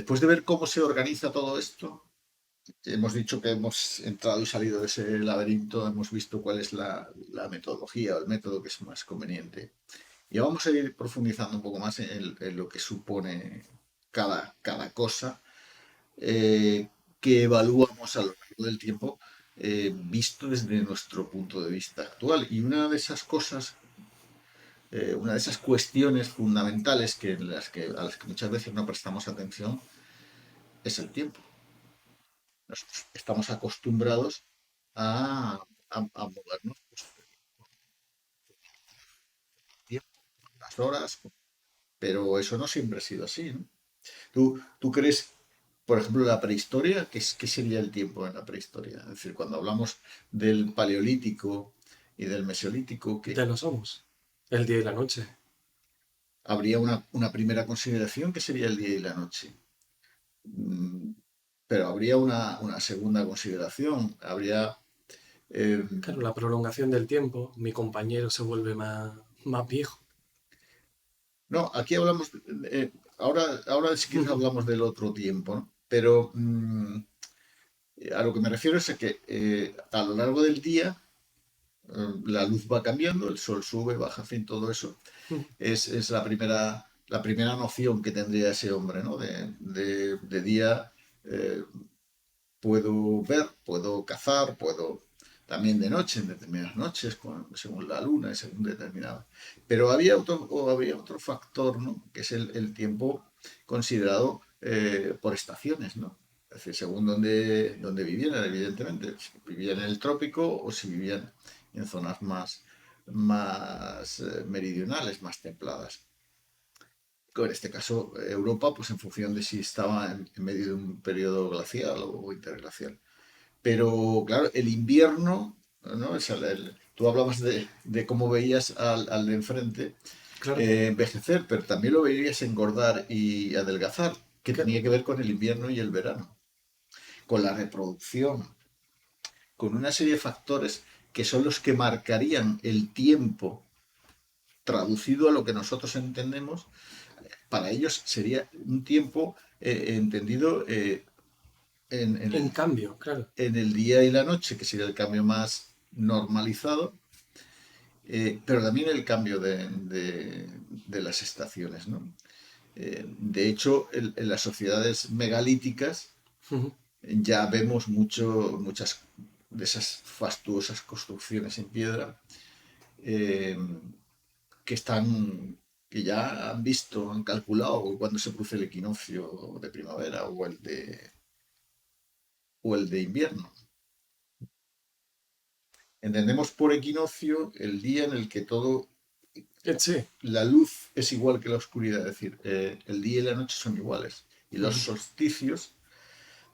después de ver cómo se organiza todo esto, hemos dicho que hemos entrado y salido de ese laberinto, hemos visto cuál es la metodología o el método que es más conveniente. Y vamos a ir profundizando un poco más en lo que supone cada cosa que evaluamos a lo largo del tiempo, visto desde nuestro punto de vista actual. Y una de esas cosas, una de esas cuestiones fundamentales a las que muchas veces no prestamos atención es el tiempo. Nosotros estamos acostumbrados a movernos pues, tiempo, las horas, pero eso no siempre ha sido así, ¿no? ¿Tú crees, por ejemplo, la prehistoria? ¿Qué sería el tiempo en la prehistoria? Es decir, cuando hablamos del paleolítico y del mesolítico, que Ya lo somos. El día y la noche. habría una primera consideración que sería el día y la noche. Mm, Pero habría una segunda consideración. Eh, Claro, la prolongación del tiempo. Mi compañero se vuelve más viejo. no, aquí hablamos, ahora si quieres hablamos del otro tiempo, ¿no? Pero a lo que me refiero es a que a lo largo del día la luz va cambiando, el sol sube, baja, en fin, todo eso. Es la primera noción que tendría ese hombre, ¿no? De día eh, puedo ver, puedo cazar, puedo también de noche, en determinadas noches, según la luna y según determinado. Pero había otro factor, ¿no? Que es el tiempo considerado por estaciones, ¿no? Es decir, según donde vivieran, evidentemente, si vivían en el trópico o si vivían en zonas más meridionales, más templadas. En este caso, Europa, pues en función de si estaba en medio de un periodo glacial o interglacial. Pero claro, el invierno, ¿no? Tú hablabas de cómo veías al de enfrente Claro. envejecer, pero también lo veías engordar y adelgazar, que Que- tenía que ver con el invierno y el verano, con la reproducción, con una serie de factores que son los que marcarían el tiempo traducido a lo que nosotros entendemos. Para ellos sería un tiempo entendido En cambio, claro. en el día y la noche, que sería el cambio más normalizado, pero también el cambio de las estaciones, ¿no? De hecho, en las sociedades megalíticas ya vemos muchas de esas fastuosas construcciones en piedra eh, que que ya han visto, han calculado cuándo se produce el equinoccio de primavera o el de invierno. Entendemos por equinoccio el día en el que Sí. la luz es igual que la oscuridad, es decir, el día y la noche son iguales. Y los solsticios,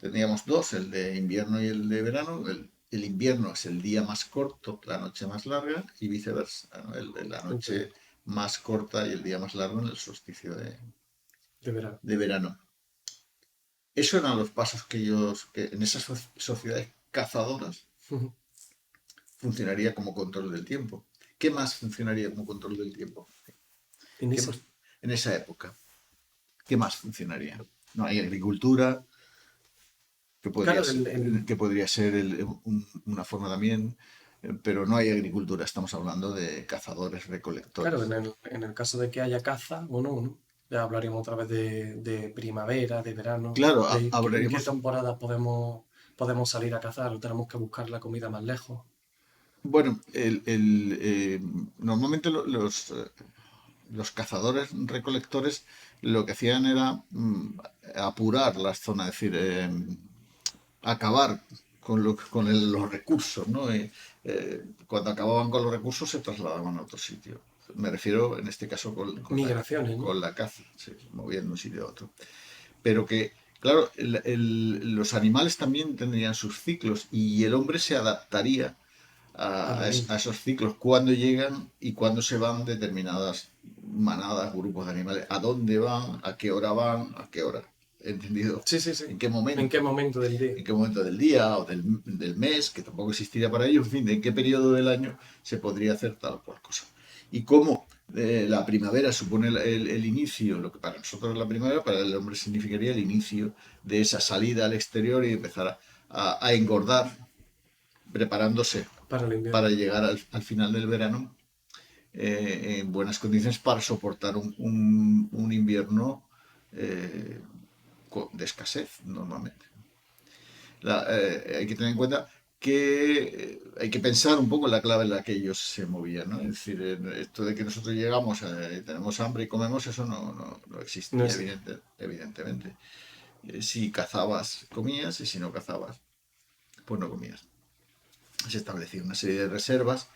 tendríamos dos, el de invierno y el de verano. El invierno es el día más corto, la noche más larga, y viceversa, ¿no? La Entiendo. noche más corta y el día más largo en el solsticio De verano. de verano. Esos eran los pasos que en esas sociedades cazadoras funcionaría como control del tiempo. ¿Qué más funcionaría como control del tiempo? En ¿Qué ese. más? En esa época, ¿qué más funcionaría? No hay agricultura, Claro, que podría ser una forma también, pero no hay agricultura, estamos hablando de cazadores, claro, recolectores. en el caso de que haya caza o no, ¿no? Ya hablaríamos otra vez de primavera, de verano, Claro, de en qué hablaremos, temporada podemos salir a cazar o tenemos que buscar la comida más lejos. bueno, normalmente los cazadores recolectores lo que hacían era apurar las zonas, es decir, acabar los recursos, ¿no? Cuando acababan con los recursos se trasladaban a otro sitio. Me refiero en este caso Migraciones, ¿no? con la caza, se movían de un sitio a otro. Pero que, claro, los animales también tendrían sus ciclos y el hombre se adaptaría A lo mismo. a esos ciclos, cuando llegan y cuando se van determinadas manadas, grupos de animales, a dónde van, a qué hora van, a qué hora. ¿Entendido? Sí, sí, sí. ¿En qué ¿En qué momento? momento del día? ¿En qué momento del día o del mes, que tampoco existiría para ellos? En fin, ¿de en qué periodo del año se podría hacer tal o cual cosa? ¿Y cómo? La primavera supone el inicio, lo que para nosotros es la primavera, para el hombre significaría el inicio de esa salida al exterior y empezar a engordar, preparándose para el para invierno. llegar al final del verano en buenas condiciones para soportar un invierno eh, de escasez normalmente. Hay que tener en cuenta que hay que pensar un poco en la clave en la que ellos se movían, ¿no? Es decir, esto de que nosotros llegamos, tenemos hambre y comemos, eso no No existía, existe. evidentemente. Si cazabas, comías, y si no cazabas, pues no comías. Se establecía una serie de reservas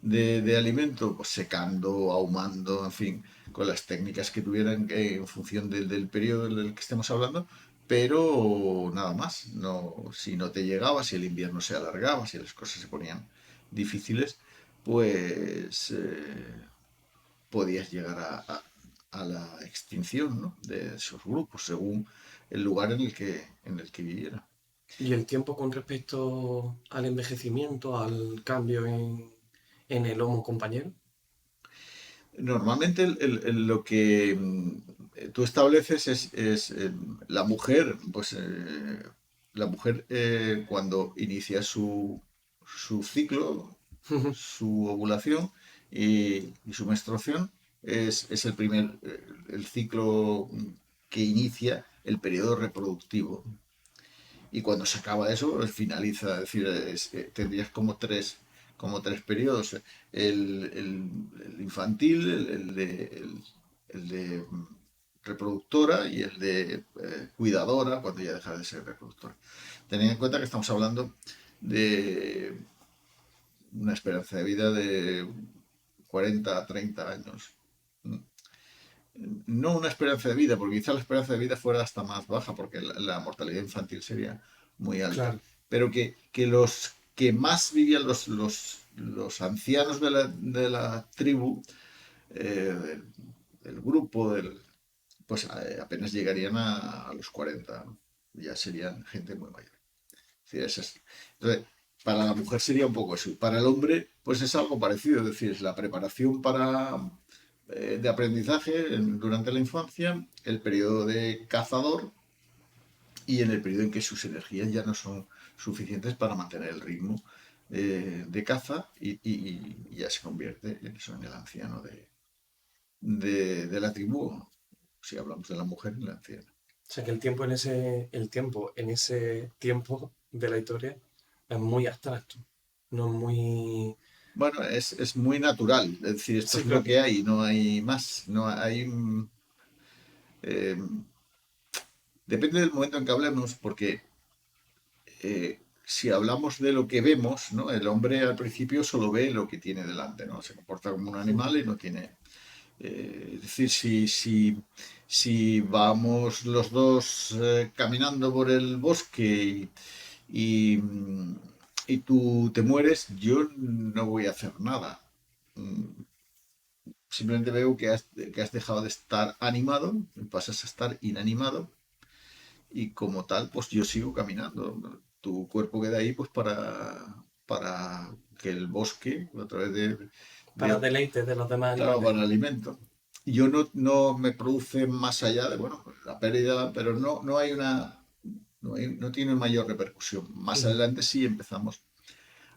de alimento, pues secando, ahumando, en fin, con las técnicas que tuvieran en función del periodo del que estemos hablando, pero nada más. No, si no te llegaba, si el invierno se alargaba, si las cosas se ponían difíciles, pues podías llegar a la extinción, ¿no?, de esos grupos según el lugar en el que vivieran. ¿Y el tiempo con respecto al envejecimiento, al cambio en el Homo compañero? Normalmente lo que tú estableces es la mujer, pues la mujer cuando inicia su ciclo, su ovulación y su menstruación, es el ciclo que inicia el periodo reproductivo. Y cuando se acaba eso, pues finaliza, es decir, tendrías como tres periodos. El infantil, el de reproductora y el de cuidadora, cuando ya deja de ser reproductora. Tened en cuenta que estamos hablando de una esperanza de vida de 40 a 30 años. No una esperanza de vida, porque quizá la esperanza de vida fuera hasta más baja, porque la mortalidad infantil sería muy alta. Claro. Pero que los que más vivían, los ancianos de la tribu, del grupo, pues apenas llegarían a los 40, ¿no? Ya serían gente muy mayor. Es decir, entonces, para la mujer sería un poco eso. Para el hombre, pues es algo parecido. Es decir, es la preparación de aprendizaje durante la infancia, el periodo de cazador y en el periodo en que sus energías ya no son suficientes para mantener el ritmo de caza y ya se convierte en eso, en el anciano de la tribu, si hablamos de la mujer, en la anciana. O sea que el tiempo de la historia es muy abstracto. No es muy. Bueno, es muy natural, es decir, esto Sí, es lo claro. que hay, no hay más, no hay. Eh, Depende del momento en que hablemos, porque si hablamos de lo que vemos, ¿no? El hombre al principio solo ve lo que tiene delante, ¿no? Se comporta como un animal y no tiene. Es decir, si vamos los dos caminando por el bosque y y tú te mueres, yo no voy a hacer nada. Mm, Simplemente veo que has dejado de estar animado, pasas a estar inanimado y como tal, pues yo sigo caminando. Tu cuerpo queda ahí pues para que el bosque, a través Para de deleite de los demás claro, animales. para el alimento. Y yo no me produce más allá de, bueno, pues, la pérdida, pero no hay no tiene mayor repercusión. Más Ujú. adelante sí empezamos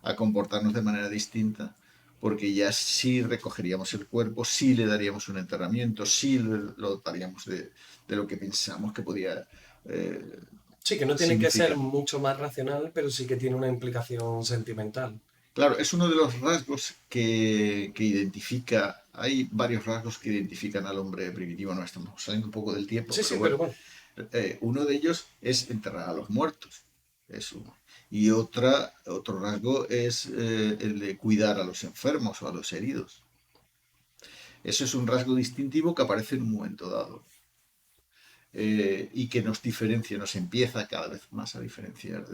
a comportarnos de manera distinta, porque ya sí recogeríamos el cuerpo, sí le daríamos un enterramiento, sí lo dotaríamos de lo que pensamos que podía eh, Sí, que no tiene que ser significar. mucho más racional, pero sí que tiene una implicación sentimental. Claro, es uno de los rasgos que identifica, hay varios rasgos que identifican al hombre primitivo, no estamos saliendo un poco del tiempo, Sí, pero sí, pero bueno, bueno. uno de ellos es enterrar a los muertos, es uno. Y otro rasgo es el de cuidar a los enfermos o a los heridos. Eso es un rasgo distintivo que aparece en un momento dado y que nos diferencia, nos empieza cada vez más a diferenciar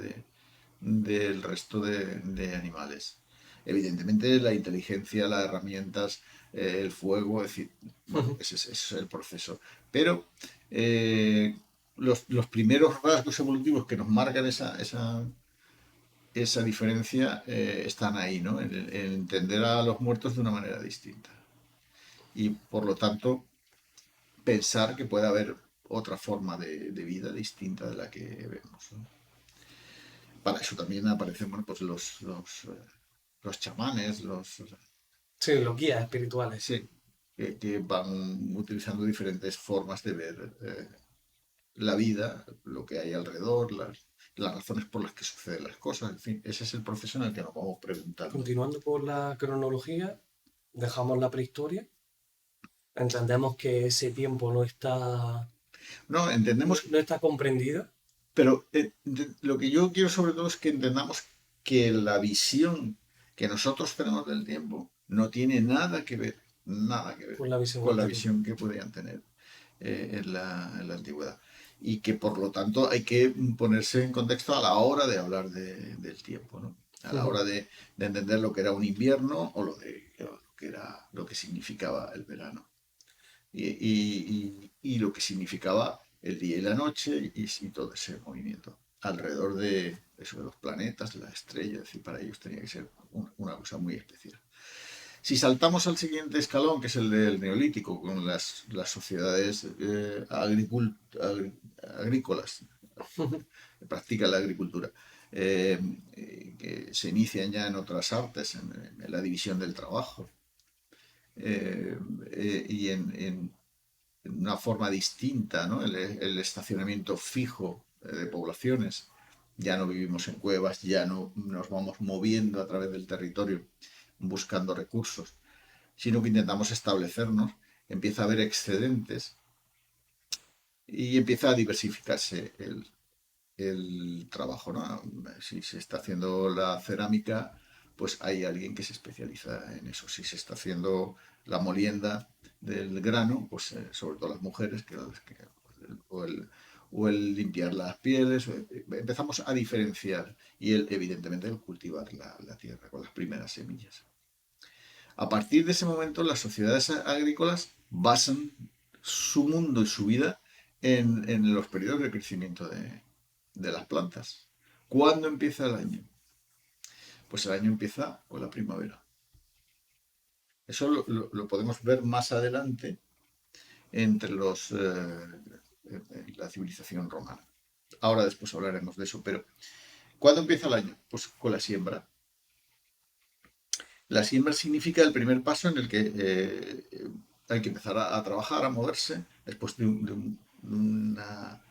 del resto de animales. Evidentemente la inteligencia, las herramientas, el fuego, es decir, bueno, ese es el proceso. Pero los primeros rasgos evolutivos que nos marcan esa diferencia están ahí, ¿no? En entender a los muertos de una manera distinta. y por lo tanto pensar que puede haber otra forma de vida distinta de la que vemos, ¿no? Para eso también aparecen, bueno, pues los chamanes, Sí, los guías espirituales. sí, que van utilizando diferentes formas de ver la vida, lo que hay alrededor, las razones por las que suceden las cosas, en fin, ese es el proceso en el que nos vamos preguntando. Continuando con la cronología, dejamos la prehistoria. Entendemos que ese tiempo No, entendemos, no está comprendido pero lo que yo quiero sobre todo es que entendamos que la visión que nosotros tenemos del tiempo no tiene nada que ver con la visión con la anterior. visión que podían tener en la antigüedad. Y que por lo tanto hay que ponerse en contexto a la hora de hablar del tiempo, ¿no? A la hora de entender lo que era un invierno o lo que significaba el verano y lo que significaba el día y la noche y todo ese movimiento alrededor de eso, de los planetas, de las estrellas, es decir, para ellos tenía que ser una cosa muy especial. Si saltamos al siguiente escalón, que es el del neolítico, con las sociedades agrícolas, que practican la agricultura, que se inician ya en otras artes, en la división del trabajo, y en una forma distinta, ¿no? El estacionamiento fijo de poblaciones. Ya no vivimos en cuevas, ya no nos vamos moviendo a través del territorio buscando recursos, sino que intentamos establecernos, empieza a haber excedentes y empieza a diversificarse el trabajo, ¿no? Si se está haciendo la cerámica, pues hay alguien que se especializa en eso. Si se está haciendo la molienda del grano, pues sobre todo las mujeres, o el limpiar las pieles, empezamos a diferenciar y evidentemente el cultivar la tierra con las primeras semillas. A partir de ese momento, las sociedades agrícolas basan su mundo y su vida en los periodos de crecimiento de las plantas. ¿Cuándo empieza el año? Pues el año empieza con la primavera. Eso lo podemos ver más adelante entre la civilización romana. Ahora después hablaremos de eso, pero ¿cuándo empieza el año? Pues con la siembra. La siembra significa el primer paso en el que hay que empezar a trabajar, a moverse, después de una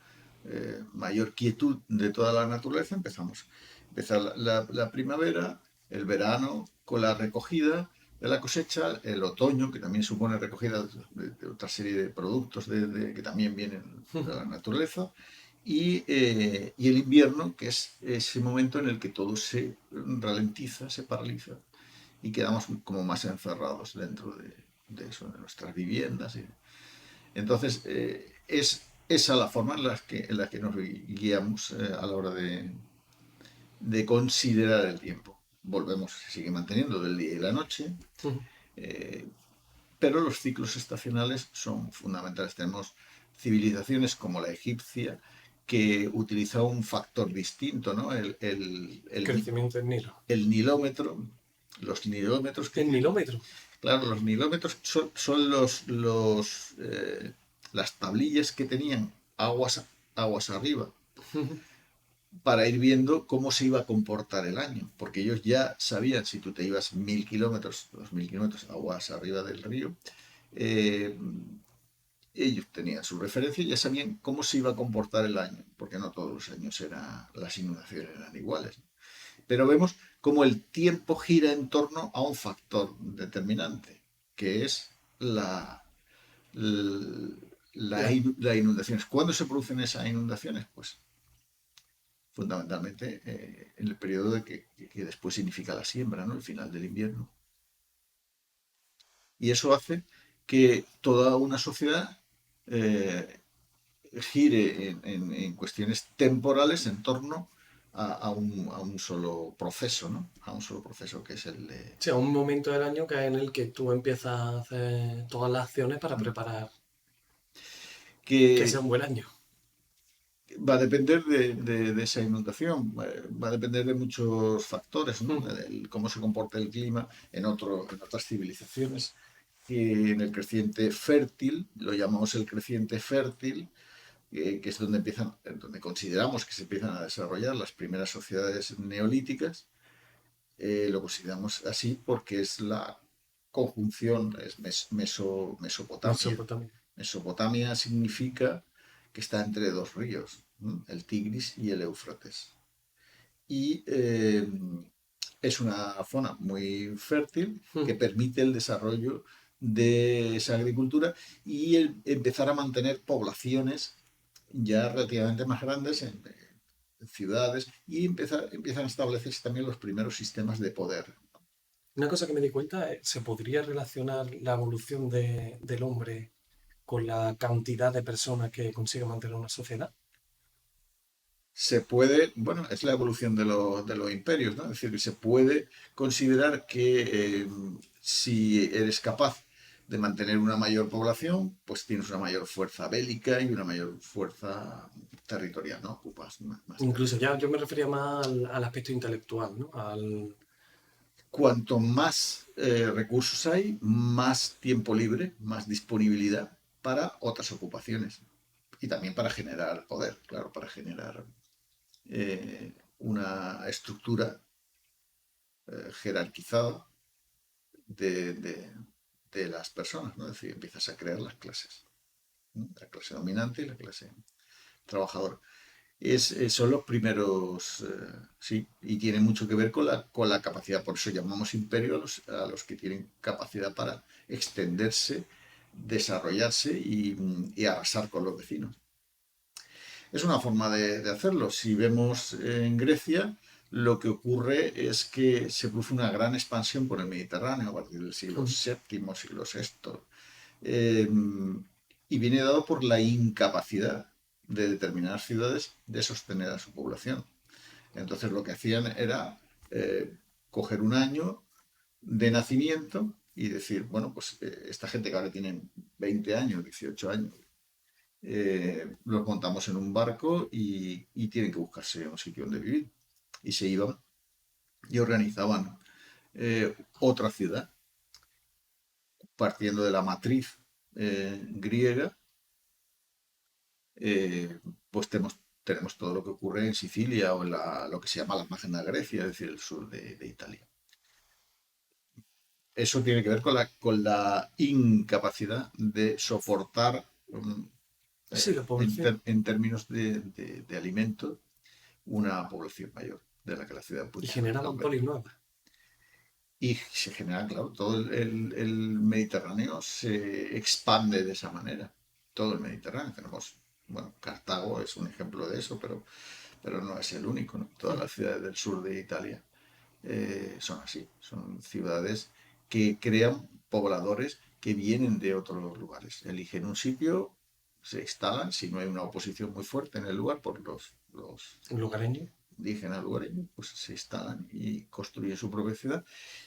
mayor quietud de toda la naturaleza, empieza la primavera, el verano con la recogida de la cosecha, el otoño, que también supone recogida de otra serie de productos que también vienen de la naturaleza, y el invierno, que es ese momento en el que todo se ralentiza, se paraliza y quedamos como más encerrados dentro de eso, de nuestras viviendas. Entonces, es esa la forma en la que nos guiamos a la hora de considerar el tiempo. Volvemos, se sigue manteniendo del día y la noche, eh, pero los ciclos estacionales son fundamentales. Tenemos civilizaciones como la egipcia que utiliza un factor distinto, ¿no? Crecimiento del Nilo. El nilómetro, los nilómetros que El tienen. milómetro. Claro, los nilómetros son las tablillas que tenían aguas arriba para ir viendo cómo se iba a comportar el año, porque ellos ya sabían si tú te ibas 1000 kilómetros, 2000 kilómetros aguas arriba del río, eh, ellos tenían su referencia y ya sabían cómo se iba a comportar el año, porque no todos los años las inundaciones eran iguales. Pero vemos cómo el tiempo gira en torno a un factor determinante, que es La- las inundaciones. ¿Cuándo se producen esas inundaciones? Pues fundamentalmente en el periodo que después significa la siembra, ¿no? El final del invierno. Y eso hace que toda una sociedad eh, gire en cuestiones temporales en torno a un solo proceso, ¿no? A un solo proceso que es el de... o sea, un momento del año que en el que tú empiezas a hacer todas las acciones para preparar que que sea un buen año. va a depender de esa inundación, va a depender de muchos factores, ¿no? Cómo se comporta el clima en otras civilizaciones. que en el creciente fértil, lo llamamos el creciente fértil, que es donde consideramos que se empiezan a desarrollar las primeras sociedades neolíticas. Lo consideramos así porque es la conjunción, es Mesopotamia. Mesopotamia. Mesopotamia significa que está entre dos ríos, ¿no? El Tigris y el Éufrates. Y es una zona muy fértil que Mm. permite el desarrollo de esa agricultura y empezar a mantener poblaciones ya relativamente más grandes en ciudades y empiezan a establecerse también los primeros sistemas de poder. Una cosa que me di cuenta es, ¿se podría relacionar la evolución del hombre con la cantidad de personas que consigue mantener una sociedad? Se puede, bueno, es la evolución de los imperios, ¿no? Es decir, que se puede considerar que si eres capaz de mantener una mayor población, pues tienes una mayor fuerza bélica y una mayor fuerza territorial, ¿no? Ocupas más Incluso territorio. ya yo me refería más al aspecto intelectual, ¿no? Cuanto más recursos hay, más tiempo libre, más disponibilidad para otras ocupaciones. Y también para generar poder, claro, para generar una estructura jerarquizada de, de- de las personas, ¿no? Es decir, empiezas a crear las clases, ¿no? La clase dominante y la clase trabajadora. Son los primeros, sí, y tiene mucho que ver con la capacidad, por eso llamamos imperio a los que tienen capacidad para extenderse, desarrollarse y arrasar con los vecinos. Es una forma de hacerlo. Si vemos en Grecia, lo que ocurre es que se produce una gran expansión por el Mediterráneo a partir del siglo VII, siglo VI, eh, y viene dado por la incapacidad de determinadas ciudades de sostener a su población. Entonces lo que hacían era eh, coger un año de nacimiento y decir, bueno, pues esta gente que ahora tiene 20 años, 18 años, los montamos en un barco y tienen que buscarse un sitio donde vivir. Y se iban y organizaban otra ciudad, partiendo de la matriz griega, pues tenemos todo lo que ocurre en Sicilia o en lo que se llama la Magna Grecia, es decir, el sur de Italia. Eso tiene que ver con la incapacidad de soportar, Sí, la población. en términos de alimento, una población mayor de la que la ciudad Y podía generaban albergar. polis nuevas. Y se genera, claro, todo el Mediterráneo se expande de esa manera. Todo el Mediterráneo. Tenemos, bueno, Cartago es un ejemplo de eso, pero no es el único, ¿no? Todas las ciudades del sur de Italia son así. Son ciudades que crean pobladores que vienen de otros lugares. Eligen un sitio, se instalan, si no hay una oposición muy fuerte en el lugar por los Lugareños. indígenas lugareños, pues se instalan y construyen su propia ciudad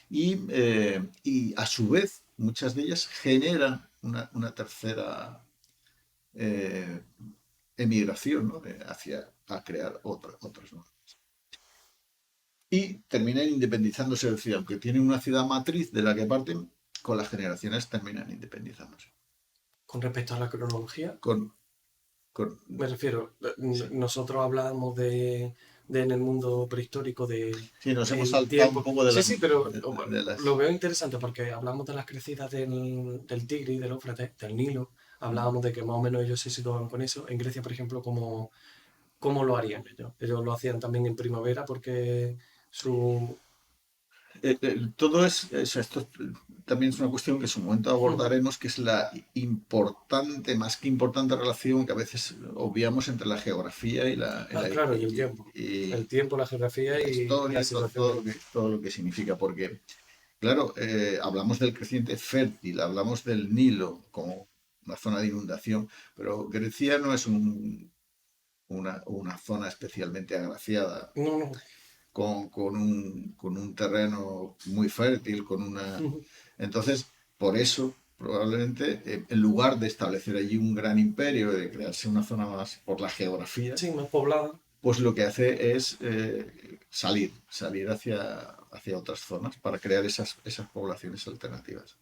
y a su vez muchas de ellas generan una tercera eh, emigración, ¿no? Hacia a crear otras, ¿no? Y terminan independizándose, es decir, aunque tienen una ciudad matriz de la que parten, con las generaciones terminan independizándose. Con respecto a la cronología, Con, con me refiero, sí. nosotros hablábamos de en el mundo prehistórico de Sí, nos hemos el saltado un tiempo. poco Sí, sí, pero de lo las... veo interesante porque hablamos de las crecidas del Tigris, del Éufrates, del Nilo. Hablábamos de que más o menos ellos se situaban con eso. En Grecia, por ejemplo, ¿cómo lo harían ellos? Ellos lo hacían también en primavera porque su... todo esto también es una cuestión que en su momento abordaremos, que es la importante, más que importante relación que a veces obviamos entre la geografía Ah, claro, y el tiempo. El tiempo, la y geografía la y la historia, situación del... todo lo que significa. Porque, claro, hablamos del creciente fértil, hablamos del Nilo como una zona de inundación, pero Grecia no es una zona especialmente agraciada No, no. con un terreno muy fértil, con una... Entonces, por eso, probablemente, en lugar de establecer allí un gran imperio, de crearse una zona más por la geografía, Sí, más poblada. pues lo que hace es salir hacia otras zonas para crear esas poblaciones alternativas.